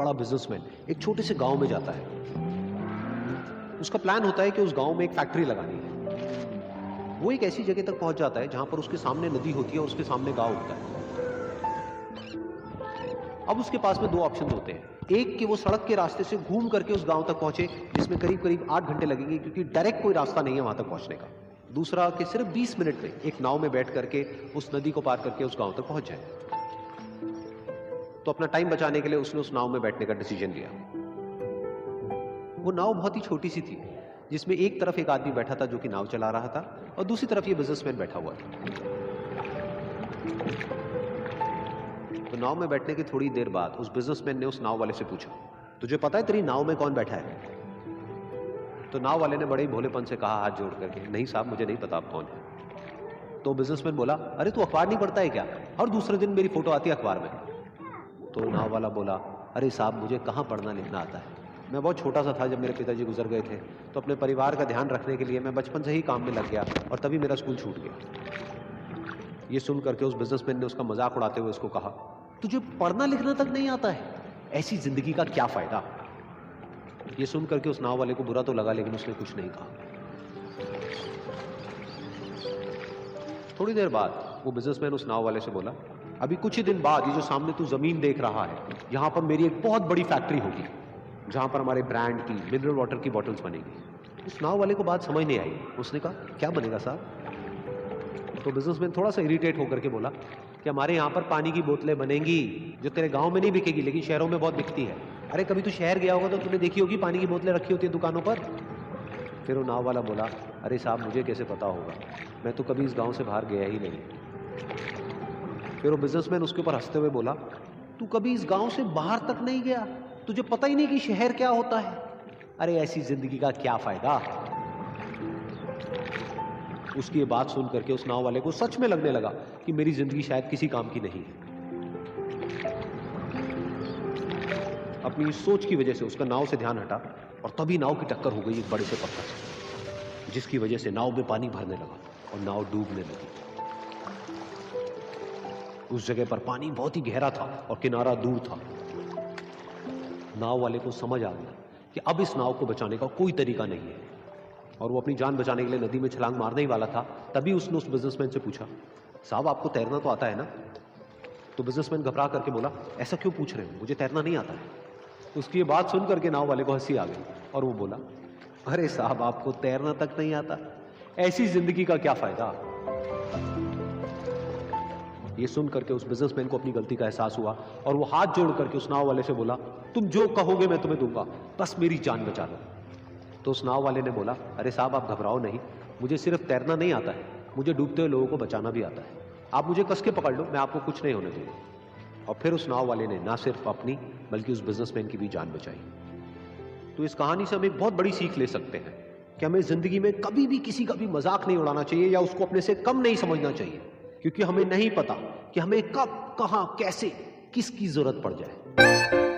बड़ा बिजनेसमैन एक छोटे से गांव में जाता है। उसका प्लान होता है कि उस गांव में एक फैक्ट्री लगानी है। वो एक ऐसी जगह तक पहुंच जाता है जहां पर उसके सामने नदी होती है और उसके सामने गांव होता है। अब उसके पास में दो ऑप्शन होते हैं, एक कि वो सड़क के रास्ते से घूम करके उस गांव तक पहुंचे जिसमें करीब करीब 8 घंटे लगेंगे क्योंकि डायरेक्ट कोई रास्ता नहीं है वहां तक पहुंचने का। दूसरा कि सिर्फ 20 मिनट में एक नाव में बैठ करके उस नदी को पार करके उस गांव तक पहुंच जाए। तो अपना टाइम बचाने के लिए उसने उस नाव में बैठने का डिसीजन लिया। वो नाव बहुत ही छोटी सी थी जिसमें एक तरफ एक आदमी बैठा था जो कि नाव चला रहा था और दूसरी तरफ ये बिजनेसमैन बैठा हुआ था। तो नाव में बैठने की थोड़ी देर बाद उस बिजनेसमैन ने उस नाव वाले से पूछा, तुझे पता है तेरी नाव में कौन बैठा है? तो नाव वाले ने बड़े ही भोलेपन से कहा हाथ जोड़ करके, नहीं साहब मुझे नहीं पता आप कौन है। तो बिजनेसमैन बोला, अरे तू अखबार नहीं पढ़ता है क्या? हर दूसरे दिन मेरी फोटो आती है अखबार में। तो नाव वाला बोला, अरे साहब मुझे कहाँ पढ़ना लिखना आता है, मैं बहुत छोटा सा था जब मेरे पिताजी गुजर गए थे, तो अपने परिवार का ध्यान रखने के लिए मैं बचपन से ही काम में लग गया और तभी मेरा स्कूल छूट गया। ये सुन करके उस बिजनेसमैन ने उसका मजाक उड़ाते हुए उसको कहा, तुझे पढ़ना लिखना तक नहीं आता है, ऐसी जिंदगी का क्या फायदा? ये सुन करके उस नाव वाले को बुरा तो लगा लेकिन उसने कुछ नहीं कहा। थोड़ी देर बाद वो बिजनेसमैन उस नाव वाले से बोला, अभी कुछ ही दिन बाद ये जो सामने तू जमीन देख रहा है, यहां पर मेरी एक बहुत बड़ी फैक्ट्री होगी जहां पर हमारे ब्रांड की मिनरल वाटर की बॉटल्स बनेगी। उस नाव वाले को बात समझ नहीं आई। उसने कहा, क्या बनेगा साहब? तो बिजनेसमैन थोड़ा सा इरिटेट होकर के बोला कि हमारे यहाँ पर पानी की बोतलें बनेंगी जो तेरे गांव में नहीं बिकेगी लेकिन शहरों में बहुत बिकती है। अरे कभी तू शहर गया होगा तो तूने देखी होगी पानी की बोतलें रखी होती है दुकानों पर। फिर वो नाव वाला बोला, अरे साहब मुझे कैसे पता होगा, मैं तो कभी इस गाँव से बाहर गया ही नहीं। फिर वो बिजनेसमैन उसके ऊपर हंसते हुए बोला, तू कभी इस गाँव से बाहर तक नहीं गया, तुझे पता ही नहीं कि शहर क्या होता है? अरे ऐसी जिंदगी का क्या फायदा? उसकी ये बात सुन करके उस नाव वाले को सच में लगने लगा कि मेरी जिंदगी शायद किसी काम की नहीं है। अपनी इस सोच की वजह से उसका नाव से ध्यान हटा और तभी नाव की टक्कर हो गई एक बड़े से पत्थर से, जिसकी वजह से नाव में पानी भरने लगा और नाव डूबने लगी। उस जगह पर पानी बहुत ही गहरा था और किनारा दूर था। नाव वाले को समझ आ गया कि अब इस नाव को बचाने का कोई तरीका नहीं है और वो अपनी जान बचाने के लिए नदी में छलांग मारने ही वाला था। तभी उसने उस बिजनेसमैन से पूछा, साहब आपको तैरना तो आता है ना? तो बिजनेसमैन घबरा करके बोला, ऐसा क्यों पूछ रहे हो, मुझे तैरना नहीं आता है। उसकी ये बात सुन करके नाव वाले को हंसी आ गई और वो बोला, अरे साहब आपको तैरना तक नहीं आता, ऐसी जिंदगी का क्या फायदा? ये सुन करके उस बिजनेसमैन को अपनी गलती का एहसास हुआ और वो हाथ जोड़ करके उस नाव वाले से बोला, तुम जो कहोगे मैं तुम्हें दूंगा, बस मेरी जान बचा लो। तो उस नाव वाले ने बोला, अरे साहब आप घबराओ नहीं, मुझे सिर्फ तैरना नहीं आता है, मुझे डूबते हुए लोगों को बचाना भी आता है, आप मुझे कस के पकड़ लो, मैं आपको कुछ नहीं होने दूंगा। और फिर उस नाव वाले ने ना सिर्फ अपनी बल्कि उस बिजनेसमैन की भी जान बचाई। तो इस कहानी से हम एक बहुत बड़ी सीख ले सकते हैं कि हमें जिंदगी में कभी भी किसी का भी मजाक नहीं उड़ाना चाहिए या उसको अपने से कम नहीं समझना चाहिए, क्योंकि हमें नहीं पता कि हमें कब, कहां, कैसे, किसकी जरूरत पड़ जाए।